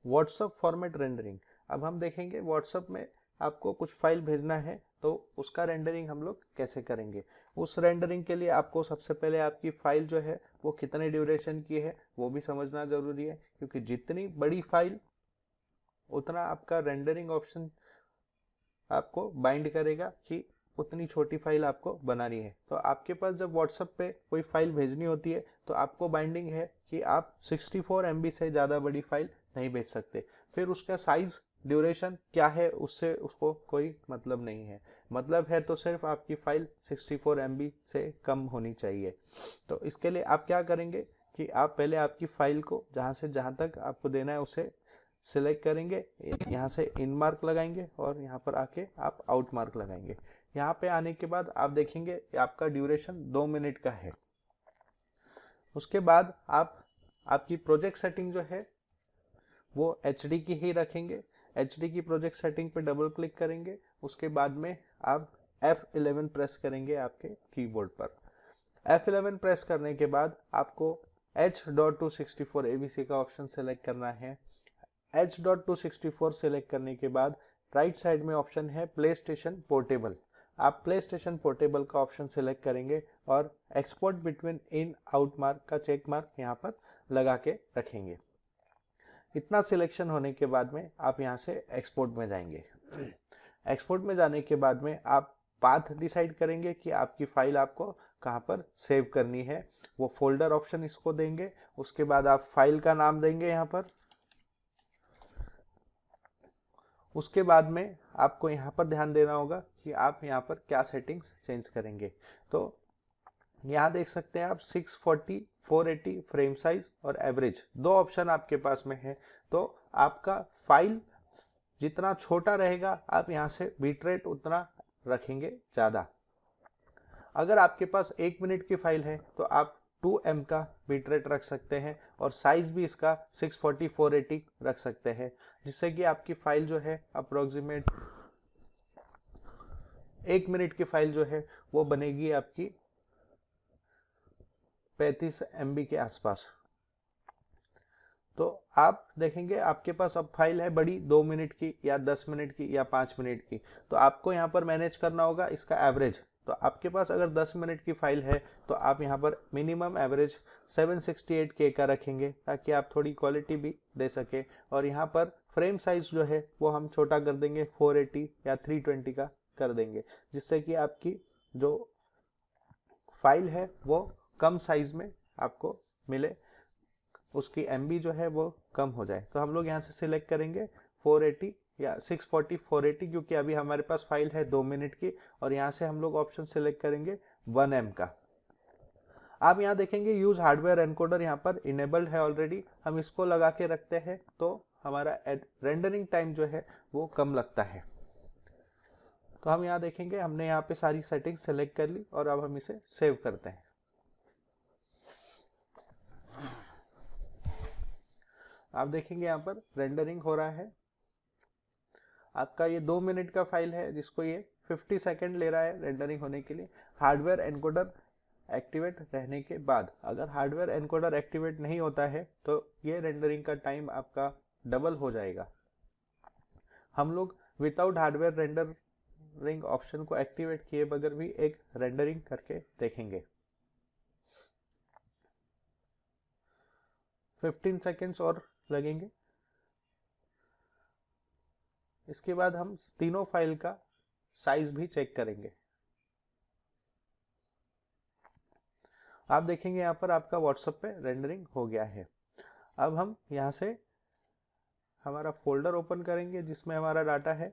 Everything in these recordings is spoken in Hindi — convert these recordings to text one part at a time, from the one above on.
WhatsApp format rendering. अब हम देखेंगे व्हाट्सअप में आपको कुछ फाइल भेजना है तो उसका रेंडरिंग हम लोग कैसे करेंगे। उस रेंडरिंग के लिए आपको सबसे पहले आपकी फाइल जो है वो कितने ड्यूरेशन की है वो भी समझना जरूरी है, क्योंकि जितनी बड़ी फाइल उतना आपका रेंडरिंग ऑप्शन आपको बाइंड करेगा कि उतनी छोटी फाइल आपको बनानी है। तो आपके पास जब व्हाट्सएप पे कोई फाइल भेजनी होती है तो आपको बाइंडिंग है कि आप 64 MB से ज़्यादा बड़ी फाइल नहीं भेज सकते। फिर उसका साइज ड्यूरेशन क्या है उससे उसको कोई मतलब नहीं है, मतलब है तो सिर्फ आपकी फाइल 64 MB से कम होनी चाहिए। तो इसके लिए आप क्या करेंगे कि आप पहले आपकी फाइल को जहाँ से जहाँ तक आपको देना है उसे सिलेक्ट करेंगे, यहाँ से इन मार्क लगाएंगे और यहाँ पर आके आप आउट मार्क लगाएंगे। यहाँ पे आने के बाद आप देखेंगे आपका ड्यूरेशन 2 मिनट का है। उसके बाद आप आपकी प्रोजेक्ट सेटिंग जो है वो एचडी की ही रखेंगे। एचडी की प्रोजेक्ट सेटिंग पे डबल क्लिक करेंगे, उसके बाद में आप F11 प्रेस करेंगे आपके कीबोर्ड पर। F11 प्रेस करने के बाद आपको H.264 ABC का ऑप्शन सेलेक्ट करना है। H.264 सेलेक्ट करने के बाद राइट साइड में ऑप्शन है प्ले स्टेशन पोर्टेबल। आप प्ले स्टेशन पोर्टेबल का ऑप्शन सेलेक्ट करेंगे और export between in out mark का चेक मार्क यहाँ पर लगा के रखेंगे। इतना सिलेक्शन होने के बाद में आप यहाँ से एक्सपोर्ट में जाएंगे। एक्सपोर्ट में जाने के बाद में आप पाथ डिसाइड करेंगे कि आपकी फाइल आपको कहाँ पर सेव करनी है। वो फोल्डर ऑप्शन इसको देंगे, उसके बाद आप फाइल का नाम देंगे यहाँ पर। उसके बाद में आपको यहाँ पर ध्यान देना होगा कि आप यहाँ पर क्या सेटिंग्स चेंज करेंगे। तो यहाँ देख सकते हैं आप 640, 480 फ्रेम साइज और एवरेज दो ऑप्शन आपके पास में है। तो आपका फाइल जितना छोटा रहेगा आप यहाँ से बीट रेट उतना रखेंगे ज़्यादा। अगर आपके पास 1 मिनट की फाइल है तो आप 2M का बीट रेट रख सकते हैं और साइज भी इसका 640, 480 रख सकते हैं, जिससे कि आपकी फाइल जो है अप्रोक्सीमेट 1 मिनट की फाइल जो है वो बनेगी आपकी 35 MB के आसपास। तो आप देखेंगे आपके पास अब फाइल है बड़ी 2 मिनट की या 10 मिनट की या 5 मिनट की, तो आपको यहाँ पर मैनेज करना होगा इसका एवरेज। तो आपके पास अगर 10 मिनट की फाइल है तो आप यहाँ पर मिनिमम एवरेज 768K का रखेंगे ताकि आप थोड़ी क्वालिटी भी दे सके। और यहाँ पर फ्रेम साइज जो है वो हम छोटा कर देंगे, 480 या 320 का कर देंगे, जिससे कि आपकी जो फाइल है वो कम साइज में आपको मिले, उसकी MB जो है वो कम हो जाए। तो हम लोग यहाँ से सिलेक्ट करेंगे 480 या 640, 480, क्योंकि अभी हमारे पास फाइल है 2 मिनट की। और यहाँ से हम लोग ऑप्शन सिलेक्ट करेंगे 1M का। आप यहाँ देखेंगे यूज हार्डवेयर एनकोडर यहाँ पर इनेबल्ड है ऑलरेडी, हम इसको लगा के रखते हैं तो हमारा रेंडरिंग टाइम जो है वो कम लगता है। तो हम यहाँ देखेंगे हमने यहाँ पे सारी सेटिंग्स सेलेक्ट कर ली और अब हम इसे सेव करते हैं। आप देखेंगे यहाँ पर रेंडरिंग हो रहा है। आपका ये 2 मिनट का फाइल है जिसको ये 50 सेकेंड ले रहा है रेंडरिंग होने के लिए। हार्डवेयर एनकोडर एक्टिवेट रहने के बाद, अगर हार्डवेयर एनकोडर एक्टिवेट नहीं होता है तो ये रेंडरिंग का टाइम आपका डबल हो जाएगा। हम लोग विदाउट हार्डवेयर रेंडरिंग ऑप्शन को एक्टिवेट किए बगैर भी एक रेंडरिंग करके देखेंगे। 15 सेकेंड्स और लगेंगे। इसके बाद हम तीनों फाइल का साइज भी चेक करेंगे। आप देखेंगे यहाँ पर आपका व्हाट्सएप पे रेंडरिंग हो गया है। अब हम यहाँ से हमारा फोल्डर ओपन करेंगे जिसमें हमारा डाटा है।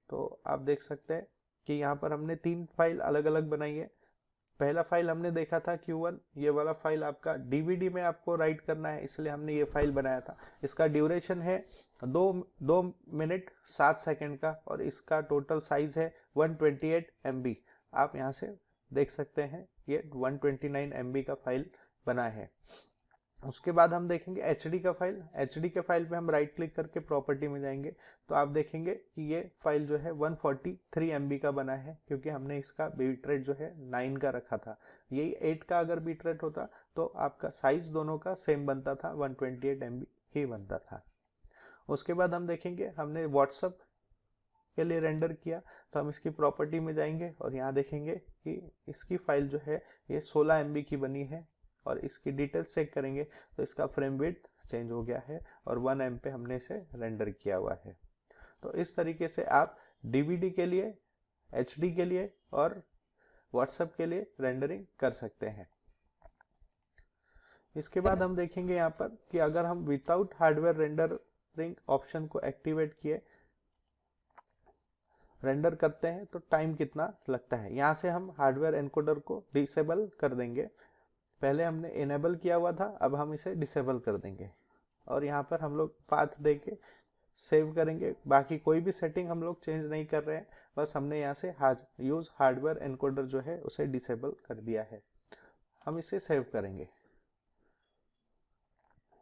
तो आप देख सकते हैं कि यहाँ पर हमने 3 फाइल अलग अलग बनाई है। पहला फाइल हमने देखा था Q1, ये वाला फाइल आपका DVD में आपको राइट करना है, इसलिए हमने ये फाइल बनाया था। इसका ड्यूरेशन है 2 मिनट 7 सेकेंड का और इसका टोटल साइज है 128 MB। आप यहाँ से देख सकते हैं ये 129 MB का फाइल बना है। उसके बाद हम देखेंगे HD का फाइल। HD के फाइल पे हम राइट क्लिक करके प्रॉपर्टी में जाएंगे तो आप देखेंगे कि ये फाइल जो है 143 MB का बना है, क्योंकि हमने इसका बीट रेट जो है 9 का रखा था। यही 8 का अगर बीट रेट होता तो आपका साइज दोनों का सेम बनता था, 128 MB ही बनता था। उसके बाद हम देखेंगे हमने व्हाट्सअप के लिए रेंडर किया, तो हम इसकी प्रॉपर्टी में जाएंगे और यहाँ देखेंगे कि इसकी फाइल जो है ये 16 MB की बनी है, और इसकी डिटेल्स चेक करेंगे तो इसका फ्रेम विड्थ चेंज हो गया है और 1 M पे हमने इसे रेंडर किया हुआ है। तो इस तरीके से आप DVD के लिए, HD के लिए और व्हाट्सएप के लिए रेंडरिंग कर सकते हैं। इसके बाद हम देखेंगे यहाँ पर कि अगर हम विदाउट हार्डवेयर रेंडरिंग ऑप्शन को एक्टिवेट किए रेंडर करते हैं तो टाइम कितना लगता है। यहाँ से हम हार्डवेयर एनकोडर को डिसेबल कर देंगे। पहले हमने इनेबल किया हुआ था, अब हम इसे डिसेबल कर देंगे और यहाँ पर हम लोग पाथ दे के सेव करेंगे। बाकी कोई भी सेटिंग हम लोग चेंज नहीं कर रहे हैं, बस हमने यहाँ से यूज हार्डवेयर एनकोडर जो है उसे डिसेबल कर दिया है। हम इसे सेव करेंगे।